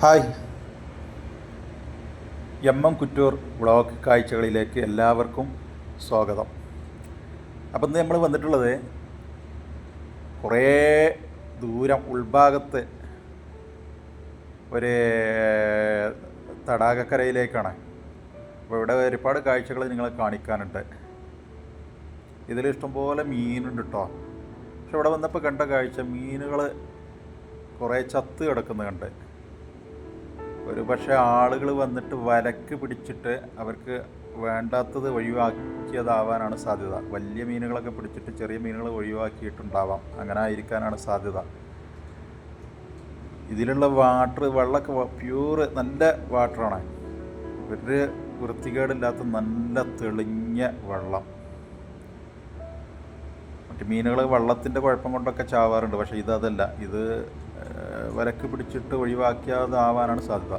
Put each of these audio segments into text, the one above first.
Hi, Kuttoor vlog കാഴ്ചകളിലേക്ക് എല്ലാവർക്കും സ്വാഗതം. അപ്പം ഇന്ന് നമ്മൾ വന്നിട്ടുള്ളത് കുറേ ദൂരം ഉൾഭാഗത്ത് ഒരു തടാകക്കരയിലേക്കാണ്. അപ്പോൾ ഇവിടെ ഒരുപാട് കാഴ്ചകൾ നിങ്ങളെ കാണിക്കാനുണ്ട്. ഇതിൽ ഇഷ്ടംപോലെ മീനുണ്ട് കേട്ടോ. പക്ഷെ ഇവിടെ വന്നപ്പോൾ കണ്ട കാഴ്ച മീനുകൾ കുറേ ചത്ത് കിടക്കുന്നത് കണ്ട്. ഒരു പക്ഷേ ആളുകൾ വന്നിട്ട് വലക്ക് പിടിച്ചിട്ട് അവർക്ക് വേണ്ടാത്തത് ഒഴിവാക്കിയതാവാനാണ് സാധ്യത. വലിയ മീനുകളൊക്കെ പിടിച്ചിട്ട് ചെറിയ മീനുകൾ ഒഴിവാക്കിയിട്ടുണ്ടാവാം. അങ്ങനെ ആയിരിക്കാനാണ് സാധ്യത. ഇതിലുള്ള വെള്ളമൊക്കെ പ്യൂറ് നല്ല വാട്ടറാണ്. ഒരു വൃത്തികേടില്ലാത്ത നല്ല തെളിഞ്ഞ വെള്ളം. മറ്റ് മീനുകൾ വെള്ളത്തിൻ്റെ കുഴപ്പം കൊണ്ടൊക്കെ ചാവാറുണ്ട്. പക്ഷേ ഇതല്ല, ഇത് വലക്ക് പിടിച്ചിട്ട് ഒഴിവാക്കിയതാവാനാണ് സാധ്യത.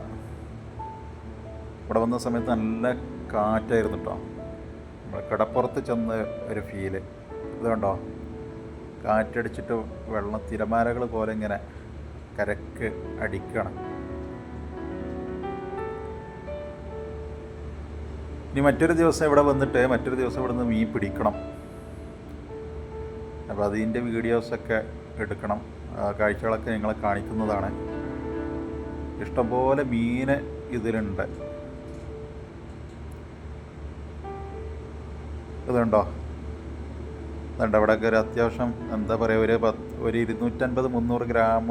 ഇവിടെ വന്ന സമയത്ത് നല്ല കാറ്റായിരുന്നു കേട്ടോ. നമ്മൾ കടപ്പുറത്ത് ചെന്ന ഒരു ഫീല്. ഇത് കണ്ടോ, കാറ്റടിച്ചിട്ട് വെള്ളം തിരമാലകൾ പോലെ ഇങ്ങനെ കരക്ക് അടിക്കണം. ഇനി മറ്റൊരു ദിവസം ഇവിടെ വന്നിട്ട് മറ്റൊരു ദിവസം ഇവിടെ നിന്ന് മീൻ പിടിക്കണം. അപ്പോൾ അതിൻ്റെ വീഡിയോസൊക്കെ എടുക്കണം. കാഴ്ചകളൊക്കെ നിങ്ങളെ കാണിക്കുന്നതാണ്. ഇഷ്ടംപോലെ മീൻ ഇതിലുണ്ട്. ഇതുണ്ടോ, ഇതുണ്ട്. ഇവിടെയൊക്കെ ഒരു അത്യാവശ്യം എന്താ പറയുക, ഒരു 250-300 ഗ്രാം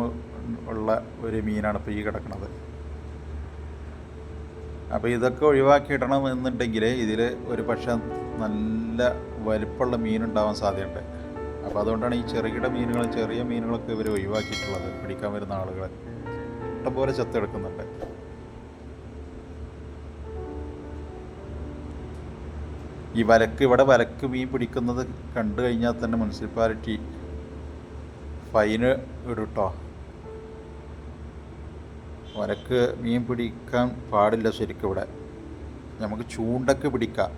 ഉള്ള ഒരു മീനാണ് ഇപ്പോൾ ഈ കിടക്കുന്നത്. അപ്പോൾ ഇതൊക്കെ ഒഴിവാക്കിയിടണം എന്നുണ്ടെങ്കിൽ ഇതിൽ ഒരു പക്ഷേ നല്ല വലിപ്പമുള്ള മീനുണ്ടാവാൻ സാധ്യതയുണ്ട്. അപ്പോൾ അതുകൊണ്ടാണ് ഈ ചെറിയ മീനുകളൊക്കെ ഇവർ ഒഴിവാക്കിയിട്ടുള്ളത്. പിടിക്കാൻ വരുന്ന ആളുകൾ ഇഷ്ടംപോലെ ചത്തെടുക്കുന്നുണ്ട്. ഇവിടെ വലക്ക് മീൻ പിടിക്കുന്നത് കണ്ടു കഴിഞ്ഞാൽ തന്നെ മുനിസിപ്പാലിറ്റി ഫൈന് ഇടും കേട്ടോ. വലക്ക് മീൻ പിടിക്കാൻ പാടില്ല ശരിക്കും. ഇവിടെ നമുക്ക് ചൂണ്ടക്ക് പിടിക്കാം.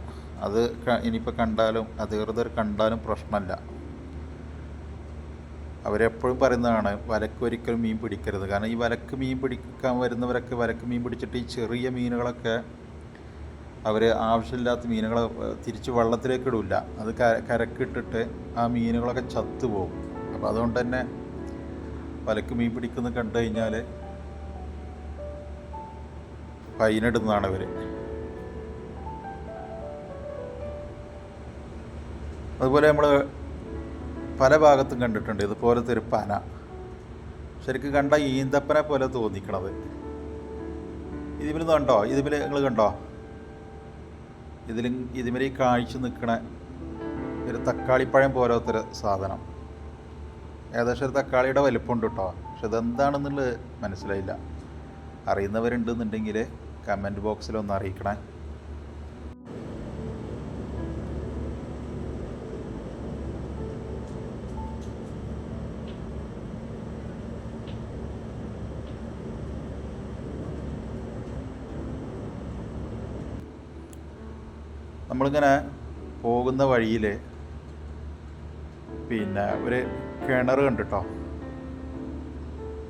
അത് ഇനിയിപ്പോൾ കണ്ടാലും അധികൃതർ കണ്ടാലും പ്രശ്നമല്ല. അവരെപ്പോഴും പറയുന്നതാണ് വലക്ക് ഒരിക്കലും മീൻ പിടിക്കരുത്. കാരണം ഈ വലക്ക് മീൻ പിടിക്കാൻ വരുന്നവരൊക്കെ വലക്ക് മീൻ പിടിച്ചിട്ട് ഈ ചെറിയ മീനുകളൊക്കെ അവർ ആവശ്യമില്ലാത്ത മീനുകളെ തിരിച്ച് വെള്ളത്തിലേക്ക് ഇടില്ല. അത് കരക്കിട്ടിട്ട് ആ മീനുകളൊക്കെ ചത്തുപോകും. അപ്പോൾ അതുകൊണ്ട് തന്നെ വലക്ക് മീൻ പിടിക്കുന്നത് കണ്ടു കഴിഞ്ഞാൽ ഫൈനിടുന്നതാണ് ഇവർ. അതുപോലെ നമ്മൾ പല ഭാഗത്തും കണ്ടിട്ടുണ്ട് ഇതുപോലത്തെ ഒരു പന. ശരിക്കും കണ്ട ഈന്തപ്പന പോലെ തോന്നിക്കണത്. ഇതിൽ കണ്ടോ, ഇതിൽ നിങ്ങൾ കണ്ടോ, ഇതിൽ ഈ കാഴ്ച നിൽക്കണ ഒരു തക്കാളിപ്പഴം പോലത്തൊരു സാധനം. ഏകദേശം ഒരു തക്കാളിയുടെ വലിപ്പമുണ്ട് കേട്ടോ. പക്ഷെ ഇതെന്താണെന്നുള്ളത് മനസ്സിലായില്ല. അറിയുന്നവരുണ്ടെന്നുണ്ടെങ്കിൽ കമൻറ്റ് ബോക്സിലൊന്ന് അറിയിക്കണേ. നമ്മളിങ്ങനെ പോകുന്ന വഴിയിൽ പിന്നെ ഒരു കിണർ കണ്ടിട്ടോ.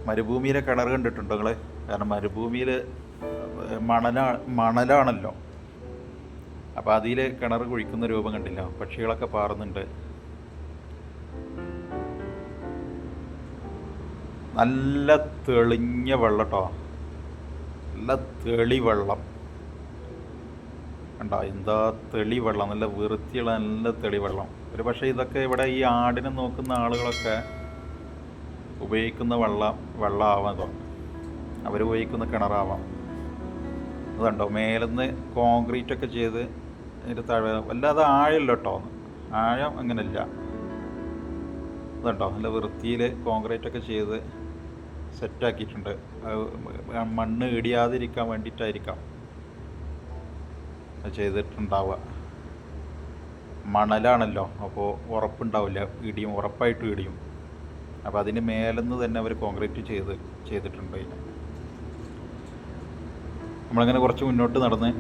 മരുഭൂമിയിലെ കിണർ കണ്ടിട്ടുണ്ടോ നിങ്ങൾ? കാരണം മരുഭൂമിയിൽ മണലാണല്ലോ. അപ്പോൾ അതിൽ കിണർ കുഴിക്കുന്ന രൂപം കണ്ടില്ല. പക്ഷികളൊക്കെ പാറുന്നുണ്ട്. നല്ല തെളിഞ്ഞ വെള്ളം കേട്ടോ. നല്ല തെളി വെള്ളം കണ്ടോ, എന്താ തെളി വെള്ളം, നല്ല വൃത്തിയുള്ള നല്ല തെളി വെള്ളം. ഒരു പക്ഷേ ഇതൊക്കെ ഇവിടെ ഈ ആടിനെ നോക്കുന്ന ആളുകളൊക്കെ ഉപയോഗിക്കുന്ന വെള്ളമാവാം. അവർ ഉപയോഗിക്കുന്ന കിണറാവാം. അതുണ്ടോ, മേലെന്ന് കോൺക്രീറ്റൊക്കെ ചെയ്ത് അതിൻ്റെ താഴെ വല്ലാതെ ആഴമില്ല കേട്ടോ. ആഴം അങ്ങനെയില്ല. അതുണ്ടോ, നല്ല വൃത്തിയിൽ കോൺക്രീറ്റൊക്കെ ചെയ്ത് സെറ്റാക്കിയിട്ടുണ്ട്. മണ്ണ് ഇടിയാതിരിക്കാൻ വേണ്ടിയിട്ടായിരിക്കാം ചെയ്തിട്ടുണ്ടാവുക. മണലാണല്ലോ, അപ്പോൾ ഉറപ്പുണ്ടാവില്ല, ഉറപ്പായിട്ടും ഇടിയും. അപ്പോൾ അതിന് മേലെന്ന് തന്നെ അവർ കോൺക്രീറ്റ് ചെയ്തിട്ടുണ്ട്. നമ്മളിങ്ങനെ കുറച്ച് മുന്നോട്ട് നടന്ന്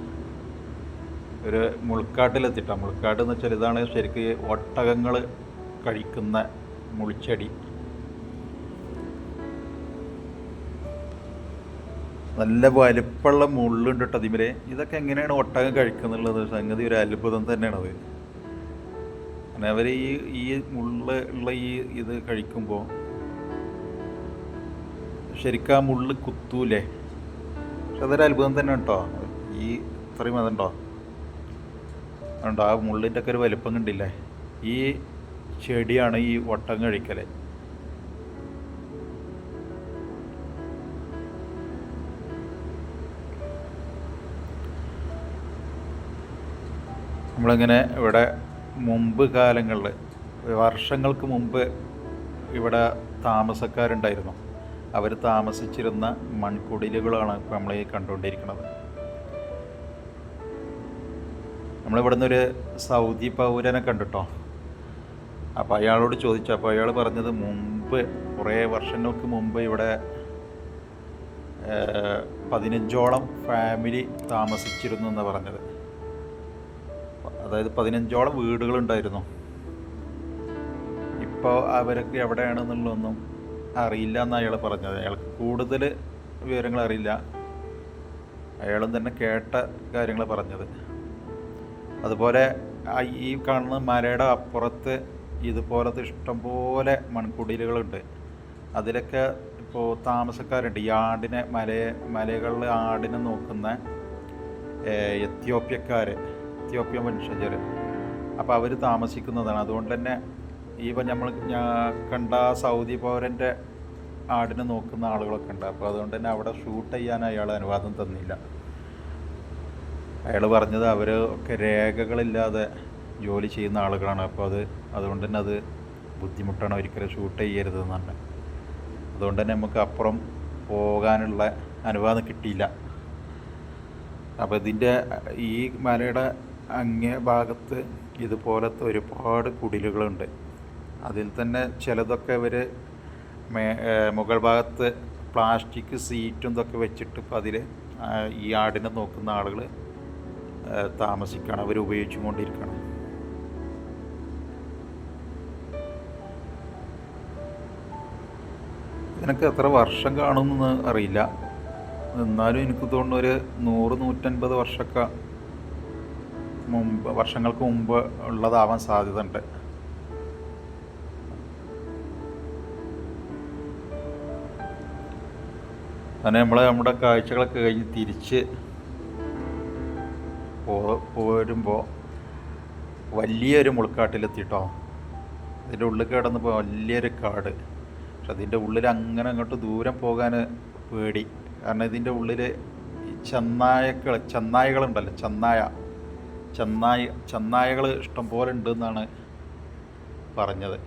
ഒരു മുൾക്കാട്ടിലെത്തിയിട്ടാണ്. മുൾക്കാട് എന്ന് വെച്ചാൽ ഇതാണ് ശരിക്കും ഒട്ടകങ്ങൾ കഴിക്കുന്ന മുൾച്ചെടി. നല്ല വലിപ്പമുള്ള മുള്ളുണ്ട് കേട്ടോ അതിമരെ. ഇതൊക്കെ എങ്ങനെയാണ് ഒട്ടകം കഴിക്കുന്നുള്ളത് സംഗതി ഒരു അത്ഭുതം തന്നെയാണത്. അങ്ങനെ അവർ ഈ മുള്ള് ഉള്ള ഇത് കഴിക്കുമ്പോൾ ശരിക്കും ആ മുള്ള് കുത്തൂലേ. പക്ഷെ അതൊരു അത്ഭുതം തന്നെ കേട്ടോ. ഈ ഇത്രയും അതുണ്ടോ ഉണ്ടോ ആ മുള്ളിൻ്റെ ഒക്കെ ഒരു വലിപ്പം കണ്ടില്ലേ. ഈ ചെടിയാണ് ഈ ഒട്ടകം കഴിക്കൽ. നമ്മളിങ്ങനെ ഇവിടെ മുമ്പ് കാലങ്ങളിൽ വർഷങ്ങൾക്ക് മുമ്പ് ഇവിടെ താമസക്കാരുണ്ടായിരുന്നു. അവർ താമസിച്ചിരുന്ന മൺകുടിലുകളാണ് ഇപ്പോൾ നമ്മൾ ഈ കണ്ടുകൊണ്ടിരിക്കുന്നത്. നമ്മളിവിടെ നിന്നൊരു സൗദി പൗരനെ കണ്ടിട്ടോ. അപ്പോൾ അയാളോട് ചോദിച്ചു. അപ്പോൾ അയാൾ പറഞ്ഞത് മുമ്പ് കുറേ വർഷങ്ങൾക്ക് മുമ്പ് ഇവിടെ 15ഓളം ഫാമിലി താമസിച്ചിരുന്നു എന്നാണ് പറഞ്ഞത്. അതായത് 15ഓളം വീടുകളുണ്ടായിരുന്നു. ഇപ്പോൾ അവരൊക്കെ എവിടെയാണെന്നുള്ളതൊന്നും അറിയില്ല എന്നാണ് അയാൾ പറഞ്ഞത്. അയാൾക്ക് കൂടുതൽ വിവരങ്ങൾ അറിയില്ല. അയാളും തന്നെ കേട്ട കാര്യങ്ങൾ പറഞ്ഞത്. അതുപോലെ ഈ കാണുന്ന മലയുടെ അപ്പുറത്ത് ഇതുപോലത്തെ ഇഷ്ടംപോലെ മൺകുടിലുകളുണ്ട്. അതിലൊക്കെ ഇപ്പോൾ താമസക്കാരുണ്ട്. ഈ ആടിനെ മലകളിൽ ആടിനെ നോക്കുന്ന എത്യോപ്യൻ വംശജർ. അപ്പോൾ അവർ താമസിക്കുന്നതാണ്. അതുകൊണ്ട് തന്നെ ഇപ്പം കണ്ട സൗദി പൗരൻ്റെ ആടിനെ നോക്കുന്ന ആളുകളൊക്കെ ഉണ്ട്. അപ്പോൾ അതുകൊണ്ട് തന്നെ അവിടെ ഷൂട്ട് ചെയ്യാൻ അയാൾ അനുവാദം തന്നില്ല. അയാൾ പറഞ്ഞത് അവർ ഒക്കെ രേഖകളില്ലാതെ ജോലി ചെയ്യുന്ന ആളുകളാണ്. അപ്പോൾ അതുകൊണ്ട് തന്നെ അത് ബുദ്ധിമുട്ടാണ്, ഒരിക്കലും ഷൂട്ട് ചെയ്യരുതെന്നാണ്. അതുകൊണ്ട് തന്നെ നമുക്ക് അപ്പുറം പോകാനുള്ള അനുവാദം കിട്ടിയില്ല. അപ്പോൾ ഈ മലയുടെ അങ്ങേ ഭാഗത്ത് ഇതുപോലത്തെ ഒരുപാട് കുടിലുകളുണ്ട്. അതിൽ തന്നെ ചിലതൊക്കെ ഇവർ മുകൾ ഭാഗത്ത് പ്ലാസ്റ്റിക് സീറ്റും ഇതൊക്കെ വെച്ചിട്ട് ഇപ്പം അതിൽ ഈ ആടിനെ നോക്കുന്ന ആളുകൾ താമസിക്കുകയാണ്, അവർ ഉപയോഗിച്ചു കൊണ്ടിരിക്കുകയാണ്. ഇതിനൊക്കെ എത്ര വർഷം കാണുമെന്ന് അറിയില്ല. എന്നാലും എനിക്ക് തോന്നുന്നു ഒരു 100-150 വർഷങ്ങൾക്ക് മുമ്പ് ഉള്ളതാവാൻ സാധ്യത ഉണ്ട്. അങ്ങനെ നമ്മുടെ കാഴ്ചകളൊക്കെ കഴിഞ്ഞ് തിരിച്ച് പോരുമ്പോൾ വലിയൊരു മുൾക്കാട്ടിലെത്തിയിട്ടോ. അതിൻ്റെ ഉള്ളിൽ കിടന്നപ്പോൾ വലിയൊരു കാട്. പക്ഷെ അതിൻ്റെ ഉള്ളിൽ അങ്ങനെ അങ്ങോട്ട് ദൂരം പോകാൻ പേടി. കാരണം ഇതിൻ്റെ ഉള്ളിൽ ചെന്നായകളുണ്ടല്ലോ, ചെന്നായകൾ ഇഷ്ടംപോലെ ഉണ്ടെന്നാണ് പറഞ്ഞത്.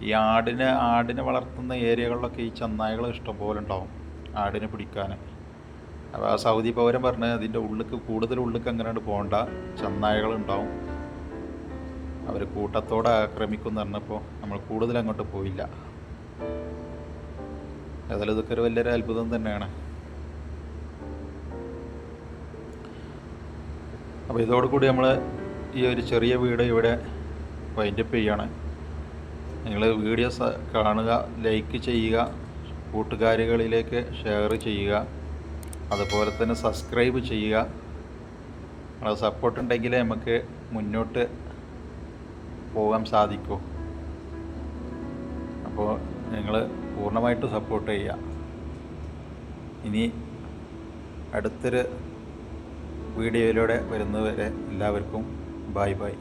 ഈ ആടിനെ വളർത്തുന്ന ഏരിയകളിലൊക്കെ ഈ ചെന്നായകൾ ഇഷ്ടംപോലെ ഉണ്ടാവും ആടിനെ പിടിക്കാൻ. അപ്പോൾ ആ സൗദി പൗരൻ പറഞ്ഞ് അതിൻ്റെ കൂടുതൽ ഉള്ളിലേക്ക് അങ്ങനെ പോകണ്ട, ചെന്നായകളുണ്ടാവും, അവർ കൂട്ടത്തോടെ ആക്രമിക്കുമെന്ന് പറഞ്ഞപ്പോൾ നമ്മൾ കൂടുതൽ അങ്ങോട്ട് പോയില്ല. ഏതായാലും ഇതൊക്കെ ഒരു വലിയൊരു അത്ഭുതം തന്നെയാണ്. അപ്പോൾ ഇതോടുകൂടി നമ്മൾ ഈ ഒരു ചെറിയ വീഡിയോ ഇവിടെ വൈൻഡപ്പ് ചെയ്യാണ്. നിങ്ങൾ വീഡിയോസ് കാണുക, ലൈക്ക് ചെയ്യുക, കൂട്ടുകാരികളിലേക്ക് ഷെയർ ചെയ്യുക, അതുപോലെ തന്നെ സബ്സ്ക്രൈബ് ചെയ്യുക. നിങ്ങളുടെ സപ്പോർട്ട് ഉണ്ടെങ്കിൽ നമുക്ക് മുന്നോട്ട് പോകാൻ സാധിക്കൂ. അപ്പോൾ നിങ്ങൾ പൂർണ്ണമായിട്ട് സപ്പോർട്ട് ചെയ്യുക. ഇനി അടുത്തൊരു വീഡിയോയിലൂടെ വരുന്നതുവരെ എല്ലാവർക്കും ബൈ ബൈ.